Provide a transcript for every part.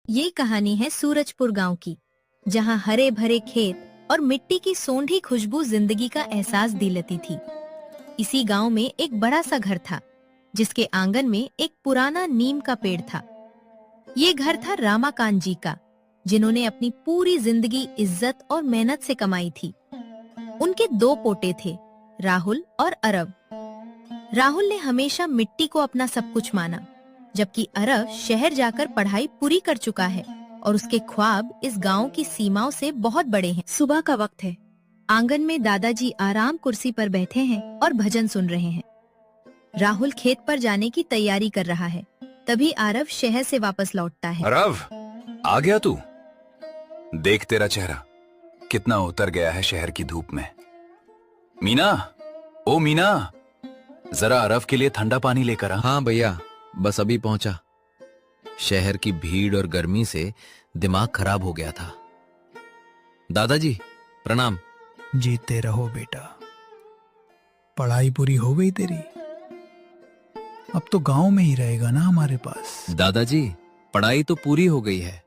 ये कहानी है सूरजपुर गांव की, जहां हरे भरे खेत और मिट्टी की सोंधी खुशबू जिंदगी का एहसास दिलाती थी। इसी गांव में एक बड़ा सा घर था, जिसके आंगन में एक पुराना नीम का पेड़ था। ये घर था रामाकांत जी का, जिन्होंने अपनी पूरी जिंदगी इज्जत और मेहनत से कमाई थी। उनके दो पोते थे, राहुल और अरब। राहुल ने हमेशा मिट्टी को अपना सब कुछ माना, जबकि अरब शहर जाकर पढ़ाई पूरी कर चुका है और उसके ख्वाब इस गांव की सीमाओं से बहुत बड़े हैं। सुबह का वक्त है। आंगन में दादाजी आराम कुर्सी पर बैठे हैं और भजन सुन रहे हैं। राहुल खेत पर जाने की तैयारी कर रहा है। तभी अरब शहर से वापस लौटता है। अरब, आ गया तू? देख तेरा चेहरा कितना उतर गया है शहर की धूप में। मीना, ओ मीना, जरा अरब के लिए ठंडा पानी लेकर आ। हाँ भैया, बस अभी पहुंचा। शहर की भीड़ और गर्मी से दिमाग खराब हो गया था। दादाजी प्रणाम। जीते रहो बेटा। पढ़ाई पूरी हो गई तेरी? अब तो गांव में ही रहेगा ना हमारे पास। दादाजी पढ़ाई तो पूरी हो गई है,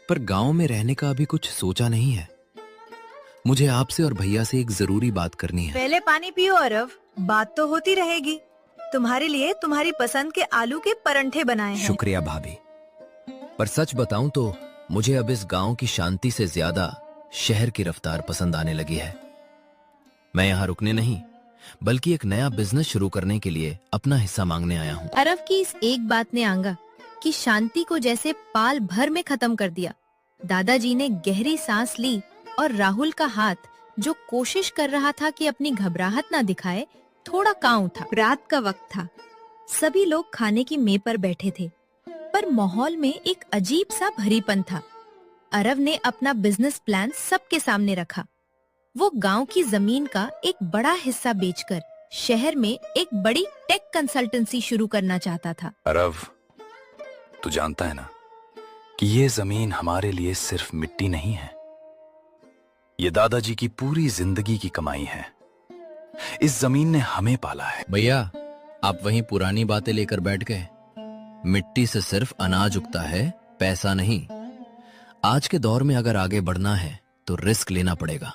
पर गांव में रहने का अभी कुछ सोचा नहीं है। मुझे आपसे और भैया से एक जरूरी बात करनी है। पहले पानी पियो अरब, बात तो होती रहेगी। तुम्हारे लिए तुम्हारी पसंद के आलू के परांठे बनाए हैं। शुक्रिया भाभी, पर सच बताऊं तो मुझे अब इस गांव की शांति से ज्यादा शहर की रफ्तार पसंद आने लगी है। मैं यहाँ रुकने नहीं, बल्कि एक नया बिजनेस शुरू करने के लिए अपना हिस्सा मांगने आया हूँ। अरब की इस एक बात ने आंगा की शांति को जैसे पाल भर में खत्म कर दिया। दादाजी ने गहरी सांस ली और राहुल का हाथ, जो कोशिश कर रहा था कि अपनी घबराहट ना दिखाए, थोड़ा कांप उठा। रात का वक्त था। सभी लोग खाने की मेज पर बैठे थे, पर माहौल में एक अजीब सा भरीपन था। अरब ने अपना बिजनेस प्लान सबके सामने रखा। वो गांव की जमीन का एक बड़ा हिस्सा बेचकर शहर में एक बड़ी टेक कंसल्टेंसी शुरू करना चाहता था। अरब, तू जानता है ना कि ये जमीन हमारे लिए सिर्फ मिट्टी नहीं है, ये दादाजी की पूरी जिंदगी की कमाई है। इस जमीन ने हमें पाला है। भैया, आप वहीं पुरानी बातें लेकर बैठ गए। मिट्टी से सिर्फ अनाज उगता है, पैसा नहीं। आज के दौर में अगर आगे बढ़ना है तो रिस्क लेना पड़ेगा।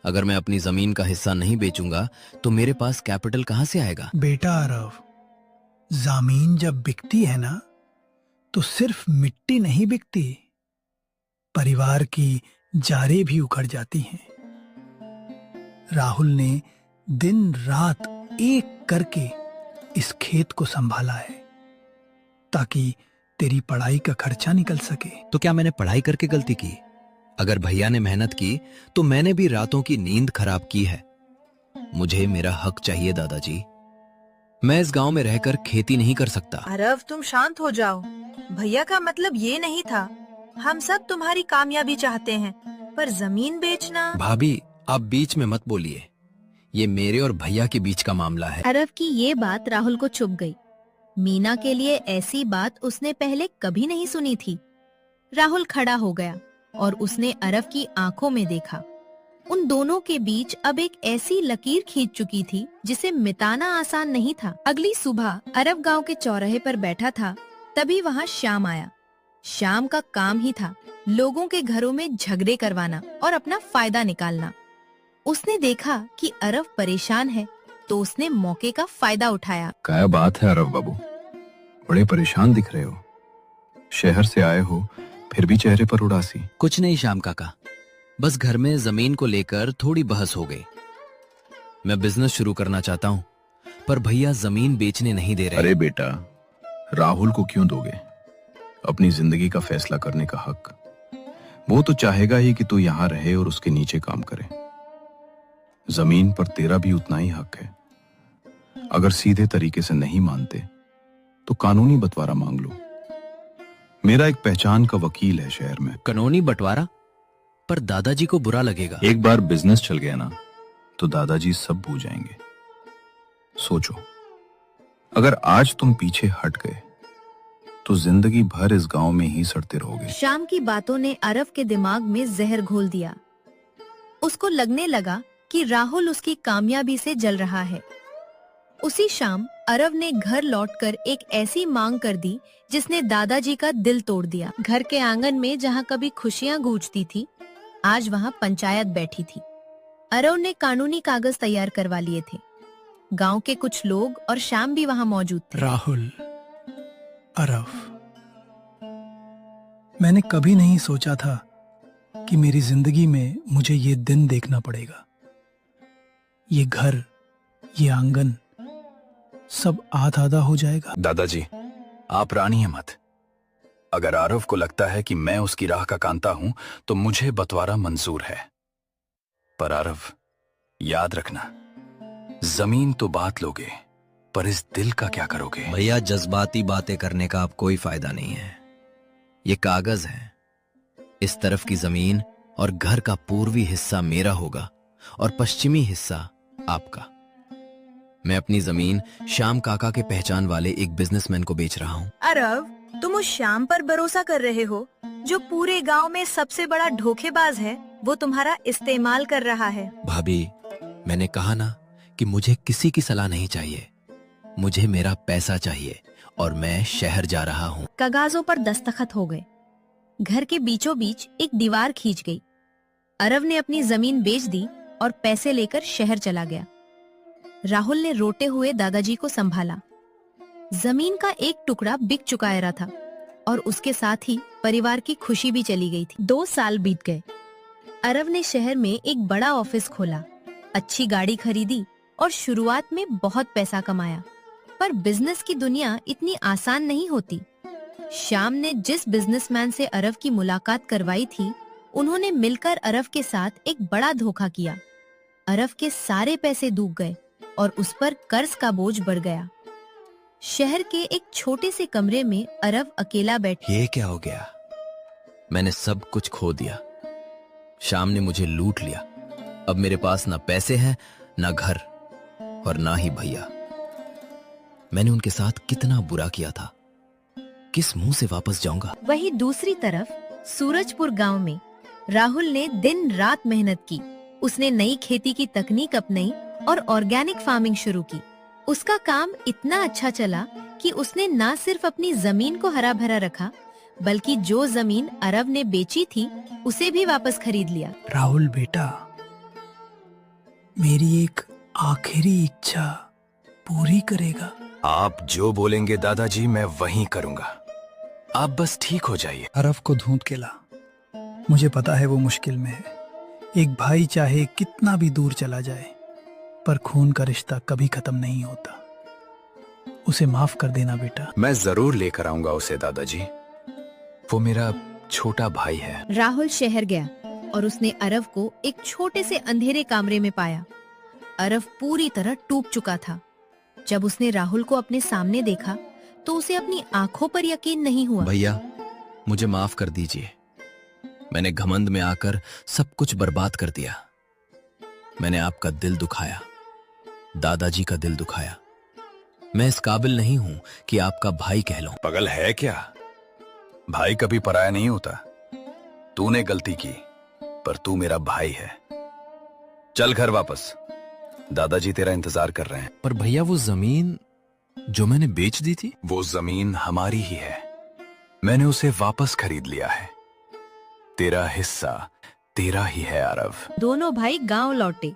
अगर मैं अपनी जमीन का हिस्सा नहीं बेचूंगा तो मेरे पास कैपिटल कहां से आएगा? बेटा अरब, जमीन जब बिकती है ना, तो सिर्फ मिट्टी नहीं बिकती, परिवार की जारें भी उखड़ जाती हैं। राहुल ने दिन रात एक करके इस खेत को संभाला है, ताकि तेरी पढ़ाई का खर्चा निकल सके। तो क्या मैंने पढ़ाई करके गलती की? अगर भैया ने मेहनत की तो मैंने भी रातों की नींद खराब की है। मुझे मेरा हक चाहिए दादाजी। मैं इस गांव में रहकर खेती नहीं कर सकता। अरब, तुम शांत हो जाओ। भैया का मतलब ये नहीं था। हम सब तुम्हारी कामयाबी चाहते हैं, पर जमीन बेचना। भाभी, आप बीच में मत बोलिए। ये मेरे और भैया के बीच का मामला है। अरब की ये बात राहुल को चुभ गई। मीना के लिए ऐसी बात उसने पहले कभी नहीं सुनी थी। राहुल खड़ा हो गया और उसने अरब की आंखों में देखा। उन दोनों के बीच अब एक ऐसी लकीर खींच चुकी थी जिसे मिटाना आसान नहीं था। अगली सुबह अरब गांव के चौराहे पर बैठा था, तभी वहां श्याम आया। श्याम का काम ही था लोगों के घरों में झगड़े करवाना और अपना फायदा निकालना। उसने देखा कि अरब परेशान है, तो उसने मौके का फायदा उठाया। क्या बात है अरब बाबू, बड़े परेशान दिख रहे हो। शहर से आए हो, फिर भी चेहरे पर उदासी। कुछ नहीं श्याम काका, बस घर में जमीन को लेकर थोड़ी बहस हो गई। मैं बिजनेस शुरू करना चाहता हूँ, पर भैया जमीन बेचने नहीं दे रहे। अरे बेटा, राहुल को क्यों दोगे अपनी जिंदगी का फैसला करने का हक? वो तो चाहेगा ही कि तू यहाँ रहे और उसके नीचे काम करे। जमीन पर तेरा भी उतना ही हक है। अगर सीधे तरीके से नहीं मानते तो कानूनी बंटवारा मांग लो। मेरा एक पहचान का वकील है शहर में। कानूनी बंटवारा? पर दादाजी को बुरा लगेगा। एक बार बिजनेस चल गया ना, तो दादाजी सब भूल जाएंगे। सोचो, अगर आज तुम पीछे हट गए तो जिंदगी भर इस गांव में ही सड़ते रहोगे। श्याम की बातों ने अरब के दिमाग में जहर घोल दिया। उसको लगने लगा कि राहुल उसकी कामयाबी से जल रहा है। उसी शाम अरव ने घर लौटकर एक ऐसी मांग कर दी जिसने दादाजी का दिल तोड़ दिया। घर के आंगन में जहाँ कभी खुशियाँ गूंजती थी, आज वहाँ पंचायत बैठी थी। अरव ने कानूनी कागज तैयार करवा लिए थे। गांव के कुछ लोग और श्याम भी वहाँ मौजूद थे। राहुल, अरव, मैंने कभी नहीं सोचा था कि मेरी जिंदगी में मुझे ये दिन देखना पड़ेगा। ये घर, ये आंगन सब आधा हो जाएगा। दादाजी, आप रानी हैं मत। अगर आरव को लगता है कि मैं उसकी राह का कांता हूं तो मुझे बंटवारा मंजूर है। पर आरव, याद रखना, जमीन तो बात लोगे, पर इस दिल का क्या करोगे? भैया, जज्बाती बातें करने का अब कोई फायदा नहीं है। ये कागज है। इस तरफ की जमीन और घर का पूर्वी हिस्सा मेरा होगा और पश्चिमी हिस्सा आपका। मैं अपनी जमीन श्याम काका के पहचान वाले एक बिजनेसमैन को बेच रहा हूँ। अरव, तुम उस श्याम पर भरोसा कर रहे हो जो पूरे गांव में सबसे बड़ा धोखेबाज है। वो तुम्हारा इस्तेमाल कर रहा है। भाभी, मैंने कहा ना कि मुझे किसी की सलाह नहीं चाहिए। मुझे मेरा पैसा चाहिए और मैं शहर जा रहा हूँ। कागजों पर दस्तखत हो गए। घर के बीचों बीच एक दीवार खींच गई। अरव ने अपनी जमीन बेच दी और पैसे लेकर शहर चला गया। राहुल ने रोते हुए दादाजी को संभाला। जमीन का एक टुकड़ा बिक चुका था और उसके साथ ही परिवार की खुशी भी चली गई थी। 2 साल बीत गए। अरव ने शहर में एक बड़ा ऑफिस खोला, अच्छी गाड़ी खरीदी और शुरुआत में बहुत पैसा कमाया। पर बिजनेस की दुनिया इतनी आसान नहीं होती। श्याम ने जिस बिजनेसमैन से अरव की मुलाकात करवाई थी, उन्होंने मिलकर अरव के साथ एक बड़ा धोखा किया। अरव के सारे पैसे डूब गए और उस पर कर्ज का बोझ बढ़ गया। शहर के एक छोटे से कमरे में अरव अकेला बैठा। ये क्या हो गया? मैंने सब कुछ खो दिया। श्याम ने मुझे लूट लिया। अब मेरे पास ना पैसे हैं, ना घर और ना ही भैया। मैंने उनके साथ कितना बुरा किया था। किस मुंह से वापस जाऊंगा? वहीं दूसरी तरफ सूरजपुर गांव में राहुल ने दिन रात मेहनत की। उसने नई खेती की तकनीक अपनाई और ऑर्गेनिक फार्मिंग शुरू की। उसका काम इतना अच्छा चला कि उसने न सिर्फ अपनी जमीन को हरा भरा रखा, बल्कि जो जमीन अरव ने बेची थी उसे भी वापस खरीद लिया। राहुल बेटा, मेरी एक आखिरी इच्छा पूरी करेगा? आप जो बोलेंगे दादाजी, मैं वही करूंगा। आप बस ठीक हो जाइए। अरव को ढूंढ के ला। मुझे पता है वो मुश्किल में है। एक भाई चाहे कितना भी दूर चला जाए, पर खून का रिश्ता कभी खत्म नहीं होता। उसे माफ कर देना बेटा। मैं जरूर लेकर आऊंगा उसे दादाजी। वो मेरा छोटा भाई है। राहुल शहर गया और उसने अरव को एक छोटे से अंधेरे कमरे में पाया। अरव पूरी तरह टूट चुका था। जब उसने राहुल को अपने सामने देखा तो उसे अपनी आंखों पर यकीन नहीं हुआ। भैया, मुझे माफ कर दीजिए। मैंने घमंड में आकर सब कुछ बर्बाद कर दिया। मैंने आपका दिल दुखाया, दादाजी का दिल दुखाया। मैं इस काबिल नहीं हूं कि आपका भाई कहलाऊं। पागल है क्या? भाई कभी पराया नहीं होता। तूने गलती की, पर तू मेरा भाई है। चल घर वापस, दादाजी तेरा इंतजार कर रहे हैं। पर भैया, वो जमीन जो मैंने बेच दी थी? वो जमीन हमारी ही है। मैंने उसे वापस खरीद लिया है। तेरा हिस्सा तेरा ही है आरव। दोनों भाई गांव लौटे।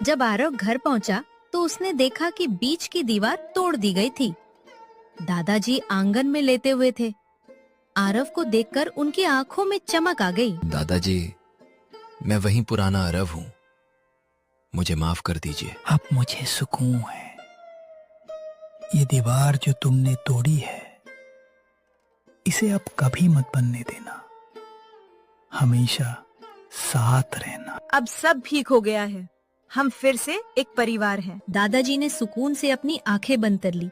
जब आरव घर पहुंचा तो उसने देखा कि बीच की दीवार तोड़ दी गई थी। दादाजी आंगन में लेटे हुए थे। आरव को देखकर उनकी आंखों में चमक आ गई। दादाजी, मैं वही पुराना आरव हूँ। मुझे माफ कर दीजिए। अब मुझे सुकून है। ये दीवार जो तुमने तोड़ी है, इसे अब कभी मत बनने देना। हमेशा साथ रहना। अब सब ठीक हो गया है। हम फिर से एक परिवार हैं। दादाजी ने सुकून से अपनी आंखें बंद कर ली।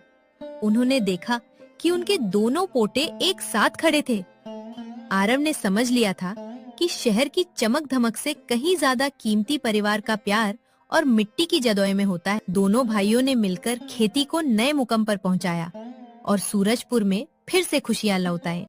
उन्होंने देखा कि उनके दोनों पोते एक साथ खड़े थे। आरव ने समझ लिया था कि शहर की चमक धमक से कहीं ज्यादा कीमती परिवार का प्यार और मिट्टी की जदोई में होता है। दोनों भाइयों ने मिलकर खेती को नए मुकाम पर पहुंचाया और सूरजपुर में फिर से खुशियां लौटाई।